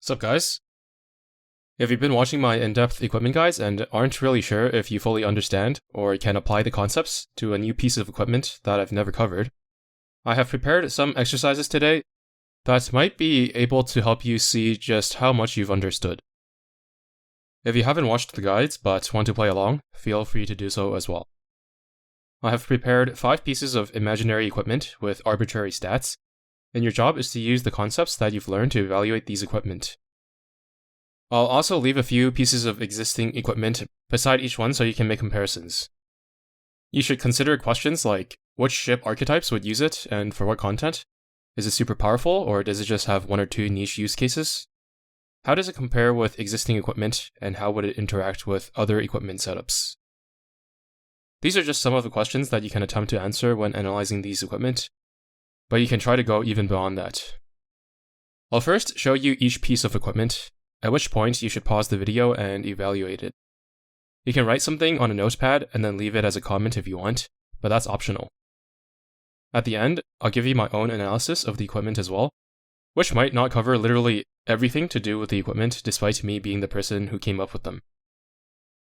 Sup guys? If you've been watching my in-depth equipment guides and aren't really sure if you fully understand or can apply the concepts to a new piece of equipment that I've never covered, I have prepared some exercises today that might be able to help you see just how much you've understood. If you haven't watched the guides but want to play along, feel free to do so as well. I have prepared 5 pieces of imaginary equipment with arbitrary stats, and your job is to use the concepts that you've learned to evaluate these equipment. I'll also leave a few pieces of existing equipment beside each one so you can make comparisons. You should consider questions like, which ship archetypes would use it and for what content? Is it super powerful or does it just have 1 or 2 niche use cases? How does it compare with existing equipment and how would it interact with other equipment setups? These are just some of the questions that you can attempt to answer when analyzing these equipment, but you can try to go even beyond that. I'll first show you each piece of equipment, at which point you should pause the video and evaluate it. You can write something on a notepad and then leave it as a comment if you want, but that's optional. At the end, I'll give you my own analysis of the equipment as well, which might not cover literally everything to do with the equipment despite me being the person who came up with them.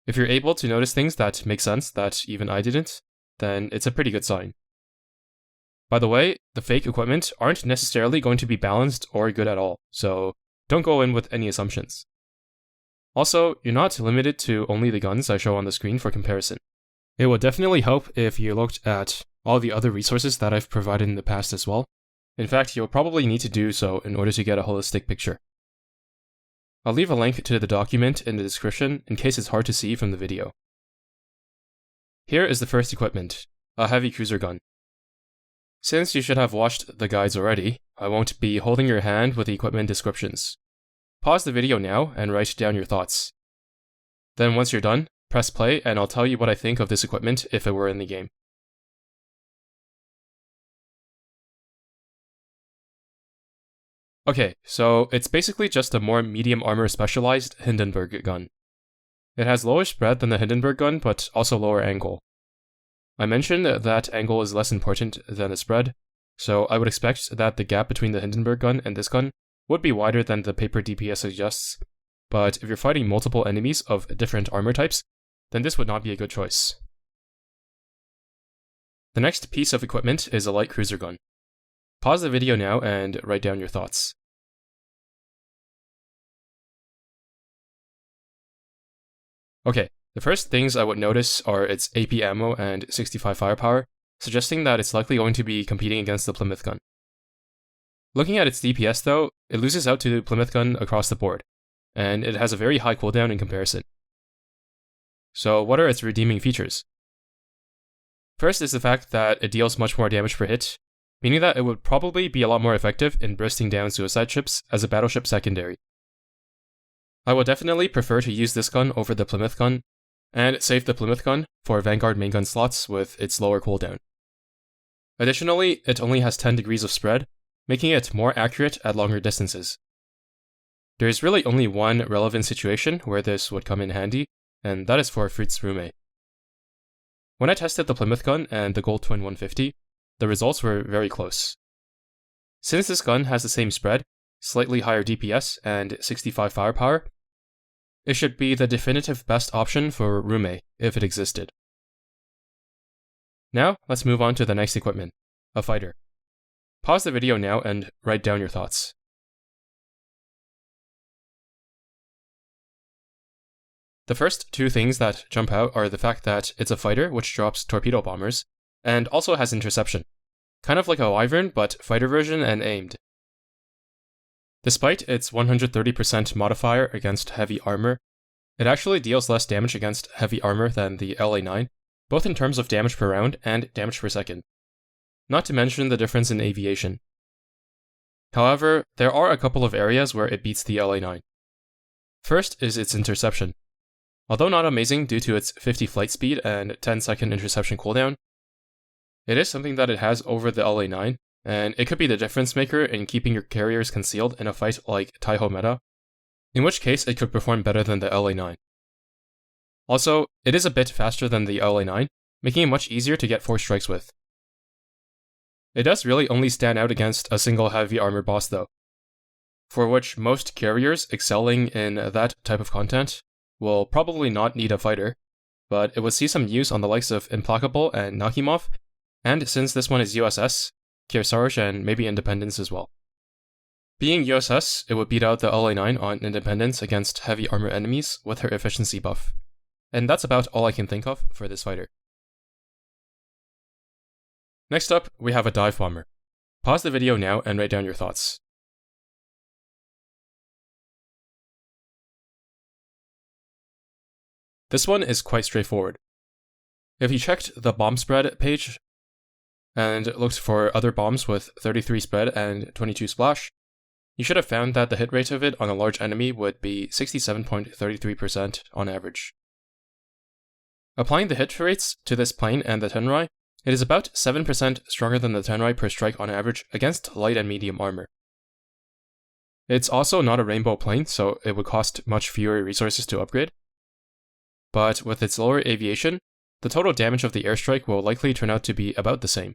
If you're able to notice things that make sense that even I didn't, then it's a pretty good sign. By the way, the fake equipment aren't necessarily going to be balanced or good at all, so don't go in with any assumptions. Also, you're not limited to only the guns I show on the screen for comparison. It would definitely help if you looked at all the other resources that I've provided in the past as well. In fact, you'll probably need to do so in order to get a holistic picture. I'll leave a link to the document in the description in case it's hard to see from the video. Here is the first equipment, a heavy cruiser gun. Since you should have watched the guides already, I won't be holding your hand with the equipment descriptions. Pause the video now and write down your thoughts. Then once you're done, press play and I'll tell you what I think of this equipment if it were in the game. Okay, so it's basically just a more medium armor specialized Hindenburg gun. It has lower spread than the Hindenburg gun, but also lower angle. I mentioned that angle is less important than the spread, so I would expect that the gap between the Hindenburg gun and this gun would be wider than the paper DPS suggests, but if you're fighting multiple enemies of different armor types, then this would not be a good choice. The next piece of equipment is a light cruiser gun. Pause the video now and write down your thoughts. Okay, the first things I would notice are its AP ammo and 65 firepower, suggesting that it's likely going to be competing against the Plymouth gun. Looking at its DPS though, it loses out to the Plymouth gun across the board, and it has a very high cooldown in comparison. So what are its redeeming features? First is the fact that it deals much more damage per hit, meaning that it would probably be a lot more effective in bursting down suicide ships as a battleship secondary. I would definitely prefer to use this gun over the Plymouth gun, and save the Plymouth gun for Vanguard main gun slots with its lower cooldown. Additionally, it only has 10 degrees of spread, making it more accurate at longer distances. There's really only one relevant situation where this would come in handy, and that is for Fritz Rume. When I tested the Plymouth gun and the Gold Twin 150, the results were very close. Since this gun has the same spread, slightly higher DPS, and 65 firepower, it should be the definitive best option for Rume if it existed. Now, let's move on to the next equipment, a fighter. Pause the video now and write down your thoughts. The first 2 things that jump out are the fact that it's a fighter which drops torpedo bombers, and also has interception. Kind of like a Wyvern, but fighter version and aimed. Despite its 130% modifier against heavy armor, it actually deals less damage against heavy armor than the LA9, both in terms of damage per round and damage per second. Not to mention the difference in aviation. However, there are a couple of areas where it beats the LA9. First is its interception. Although not amazing due to its 50 flight speed and 10-second interception cooldown, it is something that it has over the LA9, and it could be the difference maker in keeping your carriers concealed in a fight like Taiho Meta, in which case it could perform better than the LA9. Also, it is a bit faster than the LA9, making it much easier to get 4 strikes with. It does really only stand out against a single heavy armor boss though. for which most carriers excelling in that type of content will probably not need a fighter, but it would see some use on the likes of Implacable and Nakimov, and since this one is USS, Kearsarge and maybe Independence as well. Being USS, it would beat out the LA-9 on Independence against heavy armor enemies with her efficiency buff. And that's about all I can think of for this fighter. Next up, we have a dive bomber. Pause the video now and write down your thoughts. This one is quite straightforward. If you checked the bomb spread page and looked for other bombs with 33 spread and 22 splash, you should have found that the hit rate of it on a large enemy would be 67.33% on average. Applying the hit rates to this plane and the Tenrai, it is about 7% stronger than the Tenrai per strike on average against light and medium armor. It's also not a rainbow plane, so it would cost much fewer resources to upgrade. But with its lower aviation, the total damage of the airstrike will likely turn out to be about the same.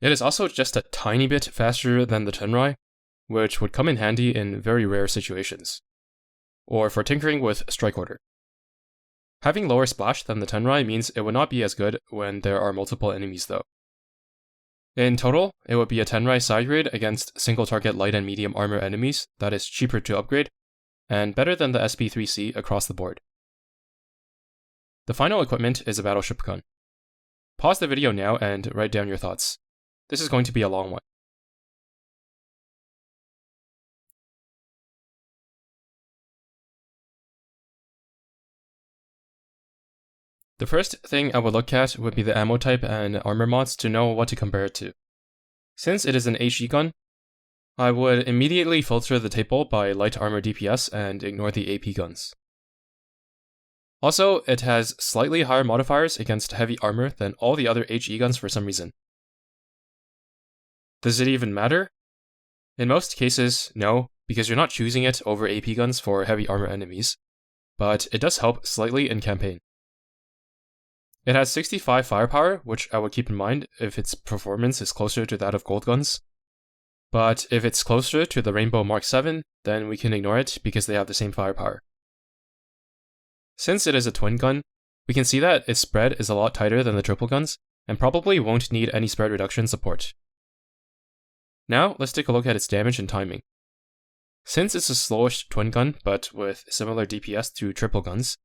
It is also just a tiny bit faster than the Tenrai, which would come in handy in very rare situations, or for tinkering with strike order. Having lower splash than the Tenrai means it would not be as good when there are multiple enemies though. In total, it would be a Tenrai side grade against single target light and medium armor enemies that is cheaper to upgrade, and better than the SP3C across the board. The final equipment is a battleship gun. Pause the video now and write down your thoughts. This is going to be a long one. The first thing I would look at would be the ammo type and armor mods to know what to compare it to. Since it is an HE gun, I would immediately filter the table by light armor DPS and ignore the AP guns. Also, it has slightly higher modifiers against heavy armor than all the other HE guns for some reason. Does it even matter? In most cases, no, because you're not choosing it over AP guns for heavy armor enemies, but it does help slightly in campaign. It has 65 firepower, which I would keep in mind if its performance is closer to that of gold guns. But if it's closer to the Rainbow Mark 7, then we can ignore it because they have the same firepower. Since it is a twin gun, we can see that its spread is a lot tighter than the triple guns, and probably won't need any spread reduction support. Now, let's take a look at its damage and timing. Since it's a slowish twin gun, but with similar DPS to triple guns,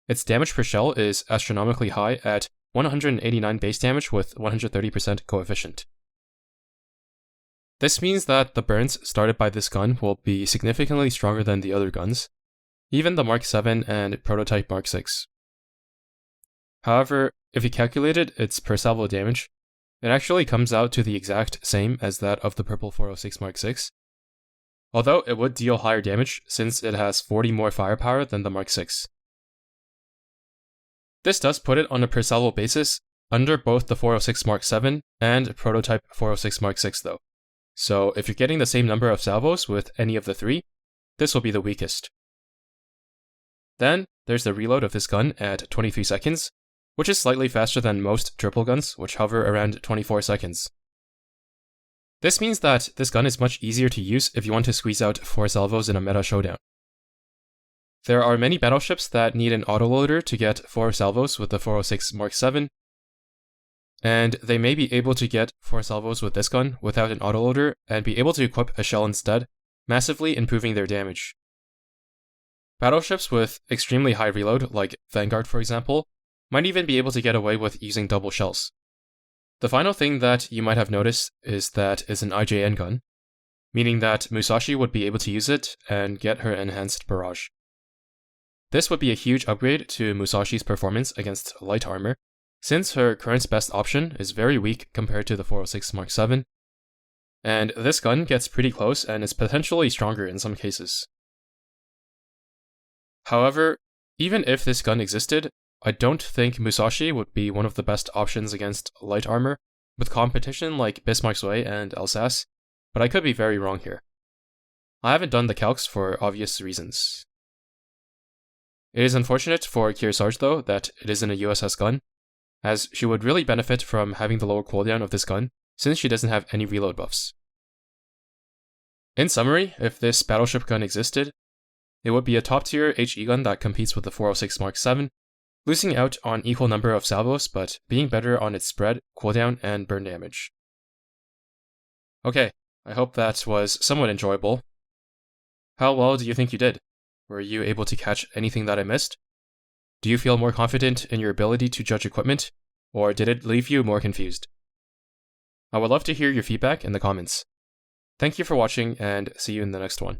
its damage per shell is astronomically high at 189 base damage with 130% coefficient. This means that the burns started by this gun will be significantly stronger than the other guns, even the Mark 7 and prototype Mark 6. However, if you calculated its per salvo damage, it actually comes out to the exact same as that of the purple 406 Mark 6, although it would deal higher damage since it has 40 more firepower than the Mark 6. This does put it on a per salvo basis under both the 406 Mark 7 and prototype 406 Mark 6 though. So if you're getting the same number of salvos with any of the three, this will be the weakest. Then, there's the reload of this gun at 23 seconds, which is slightly faster than most triple guns, which hover around 24 seconds. This means that this gun is much easier to use if you want to squeeze out 4 salvos in a meta showdown. There are many battleships that need an autoloader to get 4 salvos with the 406 Mark 7, and they may be able to get 4 salvos with this gun without an autoloader and be able to equip a shell instead, massively improving their damage. Battleships with extremely high reload, like Vanguard for example, might even be able to get away with using double shells. The final thing that you might have noticed is that it's an IJN gun, meaning that Musashi would be able to use it and get her enhanced barrage. This would be a huge upgrade to Musashi's performance against light armor, since her current best option is very weak compared to the 406 Mark 7, and this gun gets pretty close and is potentially stronger in some cases. However, even if this gun existed, I don't think Musashi would be one of the best options against light armor, with competition like Bismarck's Way and Alsace, but I could be very wrong here. I haven't done the calcs for obvious reasons. It is unfortunate for Kearsarge though that it isn't a USS gun, as she would really benefit from having the lower cooldown of this gun since she doesn't have any reload buffs. In summary, if this battleship gun existed, it would be a top-tier HE gun that competes with the 406 Mark VII, losing out on equal number of salvos, but being better on its spread, cooldown, and burn damage. Okay, I hope that was somewhat enjoyable. How well do you think you did? Were you able to catch anything that I missed? Do you feel more confident in your ability to judge equipment, or did it leave you more confused? I would love to hear your feedback in the comments. Thank you for watching, and see you in the next one.